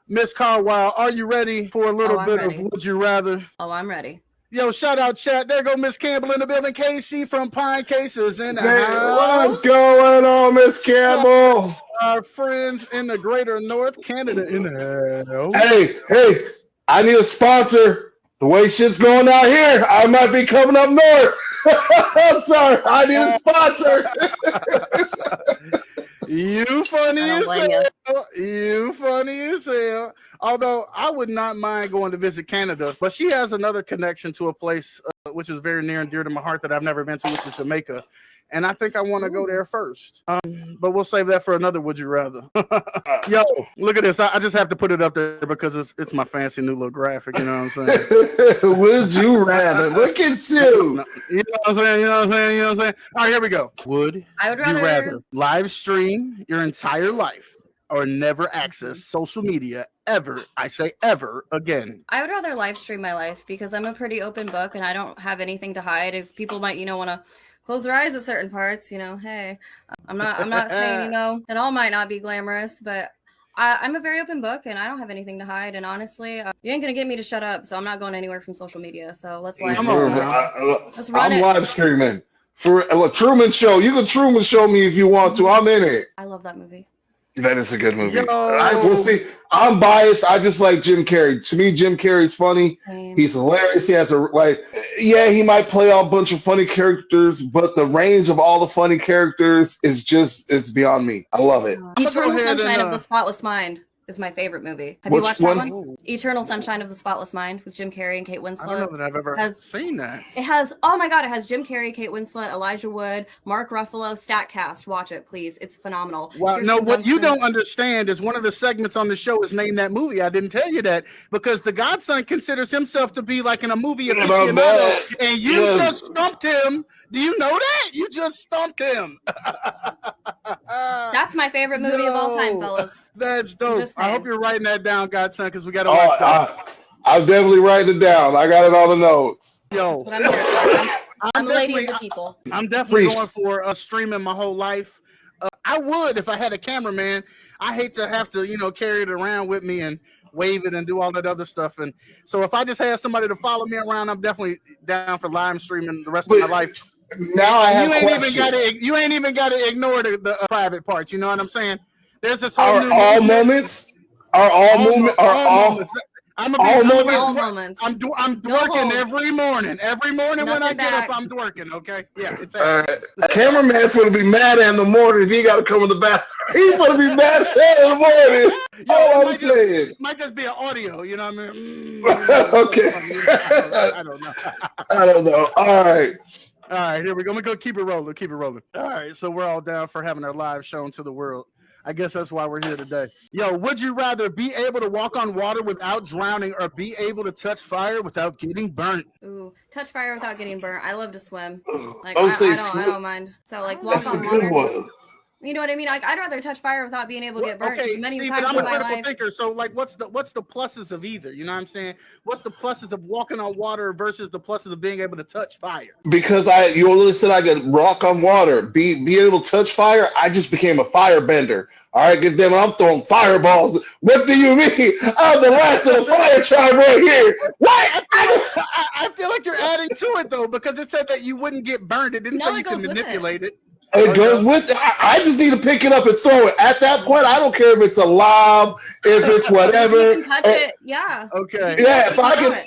Miss Carwile, are you ready for a little bit ready. of Would You Rather? Oh, I'm ready. Yo, shout out chat. There go Miss Campbell in the building. KC from Pine Cases in the What's house. going on, Miss Campbell? Our friends in the greater North Canada in the house. Hey, I need a sponsor. The way shit's going out here, I might be coming up north. I'm sorry, I need a sponsor. You funny I don't as blame hell. You funny as hell. Although I would not mind going to visit Canada, but she has another connection to a place which is very near and dear to my heart that I've never been to, which is Jamaica. And I think I want to go there first. But we'll save that for another Would You Rather. Yo, look at this. I just have to put it up there because it's my fancy new little graphic. You know what I'm saying? Would you rather? Look at you. You know what I'm saying? You know what I'm saying? You know what I'm saying? All right, here we go. I would You rather. rather live stream your entire life or never access social media ever, I say ever, again? I would rather live stream my life because I'm a pretty open book and I don't have anything to hide. As people might, want to close their eyes at certain parts. Hey, I'm not saying, it all might not be glamorous, but I'm a very open book and I don't have anything to hide. And honestly, you ain't gonna get me to shut up, so I'm not going anywhere from social media. So let's run I'm live streaming for a Truman Show. You can Truman Show me if you want to. I'm in it. I love that movie. That is a good movie. We'll see. I'm biased. I just like Jim Carrey. To me, Jim Carrey's funny. Same. He's hilarious. He has he might play a bunch of funny characters, but the range of all the funny characters is it's beyond me. I love it. Eternal Sunshine of the Spotless Mind is my favorite movie. Have you watched that one? Eternal Sunshine of the Spotless Mind with Jim Carrey and Kate Winslet. I don't know that I've ever seen that. It has, oh my God, it has Jim Carrey, Kate Winslet, Elijah Wood, Mark Ruffalo, Statcast. Watch it, please. It's phenomenal. Wow. No, what you don't understand is one of the segments on the show is named that movie. I didn't tell you that because the Godson considers himself to be like in a movie aficionado, and you just stumped him. Do you know that? You just stumped him. That's my favorite movie of all time, fellas. That's dope. I hope you're writing that down, Godson, because we got to watch that. I'll definitely write it down. I got it on the notes. Yo, that's what I'm here for. I'm a lady of the people. I'm definitely going for streaming my whole life. I would if I had a cameraman. I hate to have to, carry it around with me and wave it and do all that other stuff. And so if I just had somebody to follow me around, I'm definitely down for live streaming the rest of my life. Now I have you ain't even got to ignore the private parts. You know what I'm saying? There's this whole I'm working every morning. Every morning when I get up, I'm working. Okay, yeah. It's cameraman's gonna be mad in the morning if he got to come in the bathroom. He's gonna be mad in the morning. All I'm saying. It might just be an audio. You know what I mean? Okay. I don't know. I don't know. All right. All right, here we go. I'm going to keep it rolling. Keep it rolling. All right, so we're all down for having our live shown to the world. I guess that's why we're here today. Yo, would you rather be able to walk on water without drowning or be able to touch fire without getting burnt? Ooh, touch fire without getting burnt. I love to swim. Like I don't mind. So walk on water. One. You know what I mean? Like I'd rather touch fire without being able to get burnt. Okay, many times I'm in my life. Thinker, so what's the pluses of either? You know what I'm saying? What's the pluses of walking on water versus the pluses of being able to touch fire? Because you only said I could walk on water, be able to touch fire. I just became a firebender. All right, good damn, I'm throwing fireballs. What do you mean? I'm the last of the fire tribe right here. What? I feel like you're adding to it though, because it said that you wouldn't get burned. It didn't say you can manipulate it. It goes with it. I just need to pick it up and throw it. At that point, I don't care if it's a lob, if it's whatever. You can touch it, yeah. Okay. Yeah, if I can.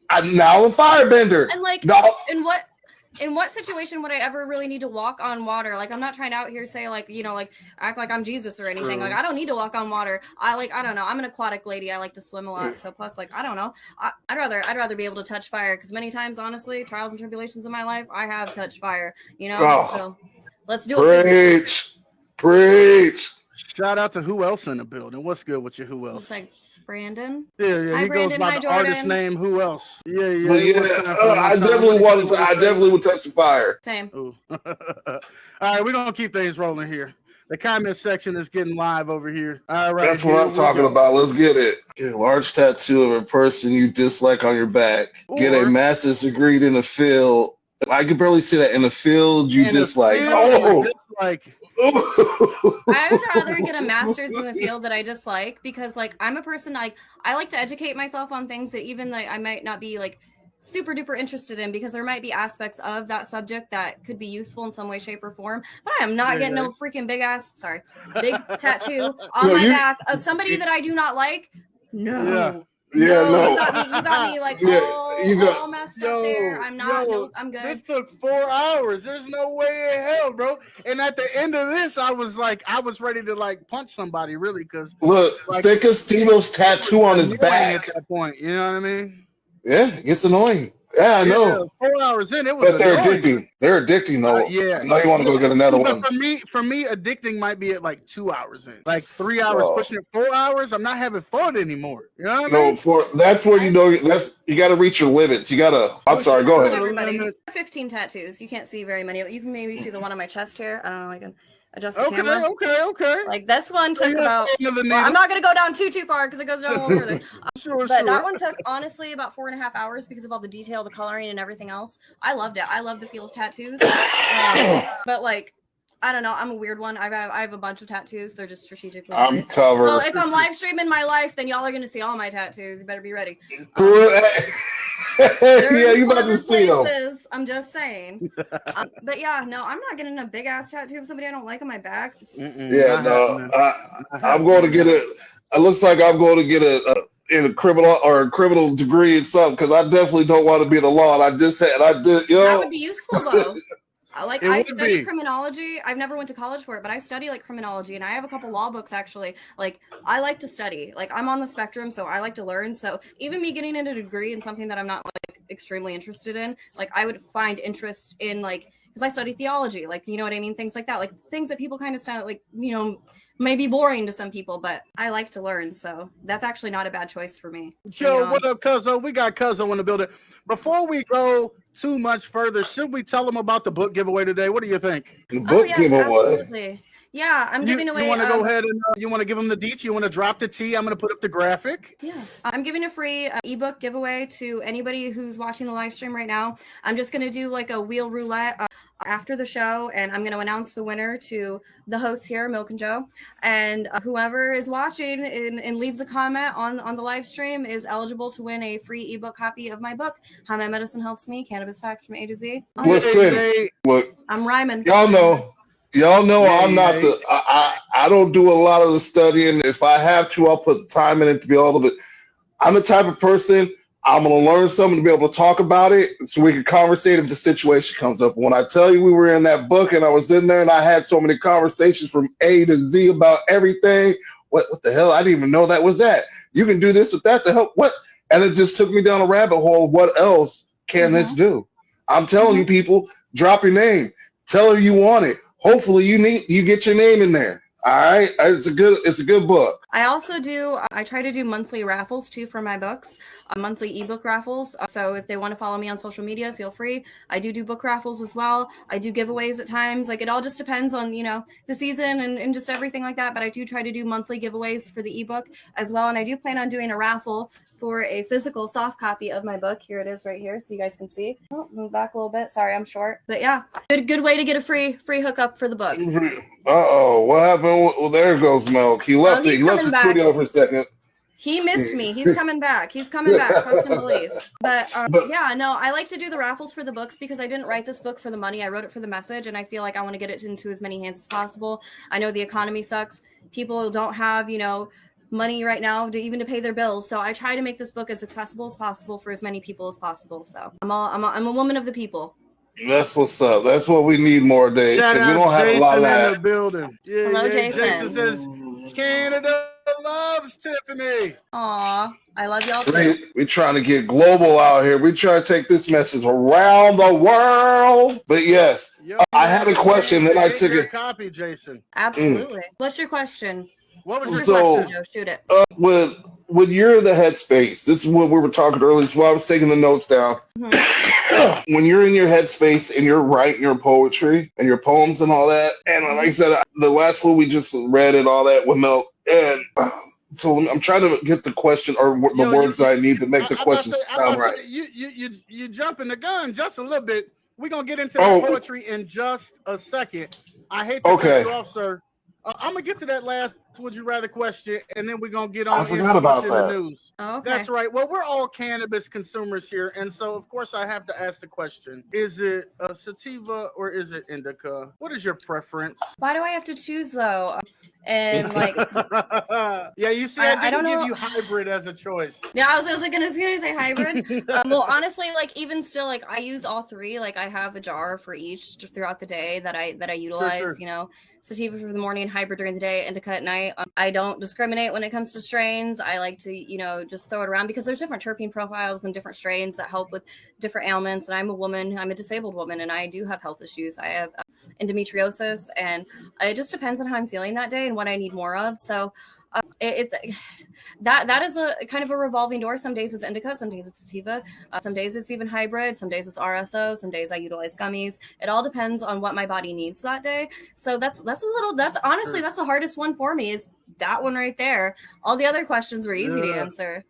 I'm now a firebender. And in what situation would I ever really need to walk on water? Like, I'm not trying to out here say act like I'm Jesus or anything. Like, I don't need to walk on water. I don't know. I'm an aquatic lady. I like to swim a lot. So plus, I don't know. I'd rather be able to touch fire because many times, honestly, trials and tribulations in my life, I have touched fire. So let's do it. Preach. Shout out to who else in the building? What's good with you? Who else? It's like Brandon. Yeah. Hi, he Brandon. goes by the artist name. Who else? Yeah. I definitely would touch the fire. Same. All right, we're gonna keep things rolling here. The comment section is getting live over here. All right. That's what I'm talking about. Let's get it. Get a large tattoo of a person you dislike on your back. Get a master's degree in the field. I can barely see that. In the field you dislike. I would rather get a master's in the field that I dislike because, like, I'm a person I like to educate myself on things that even like I might not be like super duper interested in because there might be aspects of that subject that could be useful in some way, shape, or form. But I am not getting no freaking big tattoo on my back of somebody that I do not like. No. Yeah, no. You got me like all messed up there. I'm not. No, I'm good. This took 4 hours. There's no way in hell, bro. And at the end of this, I was ready to like punch somebody, really, because look, like, think of Steve-O's tattoo on his back at that point. You know what I mean? Yeah, it gets annoying. Yeah, I know. 4 hours in, it was. But they're addicting. They're addicting, though. Yeah. I know you want to go get another one. For me, addicting might be at like 2 hours in. Like 3 hours, pushing it 4 hours. I'm not having fun anymore. You know what I mean? That's where you know you got to reach your limits. You got to. I'm sorry. Go ahead. Everybody, 15 tattoos. You can't see very many. You can maybe see the one on my chest here. I don't know. I can adjust the camera. Okay. Like this one took about. Well, I'm not gonna go down too far because it goes down a little further. But that one took honestly about 4.5 hours because of all the detail, the coloring, and everything else. I loved it. I love the feel of tattoos. But like, I don't know. I'm a weird one. I have a bunch of tattoos. They're just strategically. I'm covered. Well, if I'm live streaming my life, then y'all are gonna see all my tattoos. You better be ready. Yeah, you about to see them. I'm just saying. But yeah, no, I'm not getting a big ass tattoo of somebody I don't like on my back. Yeah, no, I'm going to get it. It looks like I'm going to get a criminal degree in something because I definitely don't want to be the law. And That would be useful though. I study criminology. I've never went to college for it, but I study like criminology, and I have a couple law books actually. Like I like to study. Like I'm on the spectrum, so I like to learn. So even me getting a degree in something that I'm not like extremely interested in, like I would find interest in like because I study theology, like you know what I mean, things like that, like things that people kind of sound like may be boring to some people, but I like to learn, so that's actually not a bad choice for me. Yo, what up, Cuzzo? We got Cuzzo in the building. Before we go too much further, should we tell them about the book giveaway today? What do you think? The book giveaway. Absolutely. Yeah, I'm giving away. You want to go ahead and you want to give them the deets? You want to drop the T? I'm going to put up the graphic. Yeah, I'm giving a free ebook giveaway to anybody who's watching the live stream right now. I'm just going to do like a wheel roulette after the show, and I'm going to announce the winner to the hosts here, Milk and Joe, and whoever is watching and leaves a comment on the live stream is eligible to win a free ebook copy of my book, How My Medicine Helps Me, Cannabis Facts from A to Z. Listen, look, I'm rhyming. Y'all know I'm not I don't do a lot of the studying. If I have to, I'll put the time in it to be able to. I'm the type of person, I'm going to learn something to be able to talk about it so we can conversate if the situation comes up. When I tell you we were in that book and I was in there and I had so many conversations from A to Z about everything, what the hell? I didn't even know that was that. You can do this with that to help. What? And it just took me down a rabbit hole. What else can this do? I'm telling you, people, drop your name. Tell her you want it. Hopefully you get your name in there. All right. It's a good book. I also I try to do monthly raffles too for my books, monthly ebook raffles. So if they want to follow me on social media, feel free. I do book raffles as well. I do giveaways at times. Like it all just depends on, the season and just everything like that. But I do try to do monthly giveaways for the ebook as well. And I do plan on doing a raffle for a physical soft copy of my book. Here it is right here. So you guys can see. Oh, move back a little bit. Sorry, I'm short. But yeah, good way to get a free hookup for the book. Uh-oh, what happened? Well, there goes Milk. He left the studio for a second. He missed me. He's coming back. Trust and believe. But yeah, no, I like to do the raffles for the books because I didn't write this book for the money. I wrote it for the message, and I feel like I want to get it into as many hands as possible. I know the economy sucks. People don't have, money right now to pay their bills. So I try to make this book as accessible as possible for as many people as possible. So I'm a woman of the people. That's what's up. That's what we need more days. Shout out we don't have Jason a lot of in that. the building. Yeah, hello, Jason. Jason says Canada loves Tiffany. Aw, I love y'all too. We're trying to get global out here. We're trying to take this message around the world. But yes, I had a question. Then I took it. Copy, Jason. Absolutely. What's your question? What was your question, Joe? Shoot it. When you're in the headspace, this is what we were talking earlier. So I was taking the notes down. Mm-hmm. When you're in your headspace and you're writing your poetry and your poems and all that, and like I said, the last one we just read and all that with Milk, and so I'm trying to get the question or the words that I need to make the question sound right. You jumping the gun just a little bit. We're gonna get into the poetry in just a second. I hate to cut you off, sir. I'm gonna get to that last would you rather question, and then we're gonna get on I forgot about the that. news. Oh, okay. That's right. Well, we're all cannabis consumers here, and so of course I have to ask the question: is it a sativa or is it indica? What is your preference? Why do I have to choose though? And like, yeah, you see, I don't didn't give know. you hybrid as a choice. Yeah, I was gonna say hybrid. Well, honestly, like even still, like I use all three. Like I have a jar for each throughout the day that I utilize. Sure. You know, sativa for the morning, hybrid during the day, indica at night. I don't discriminate when it comes to strains. I like to, you know, just throw it around because there's different terpene profiles and different strains that help with different ailments. And I'm a woman. I'm a disabled woman, and I do have health issues. I have endometriosis, and it just depends on how I'm feeling that day and what I need more of. So that is a kind of a revolving door. Some days it's indica, some days it's sativa, some days it's even hybrid, some days it's RSO, some days I utilize gummies. It all depends on what my body needs that day. So that's honestly that's the hardest one for me, is that one right there. All the other questions were easy to answer.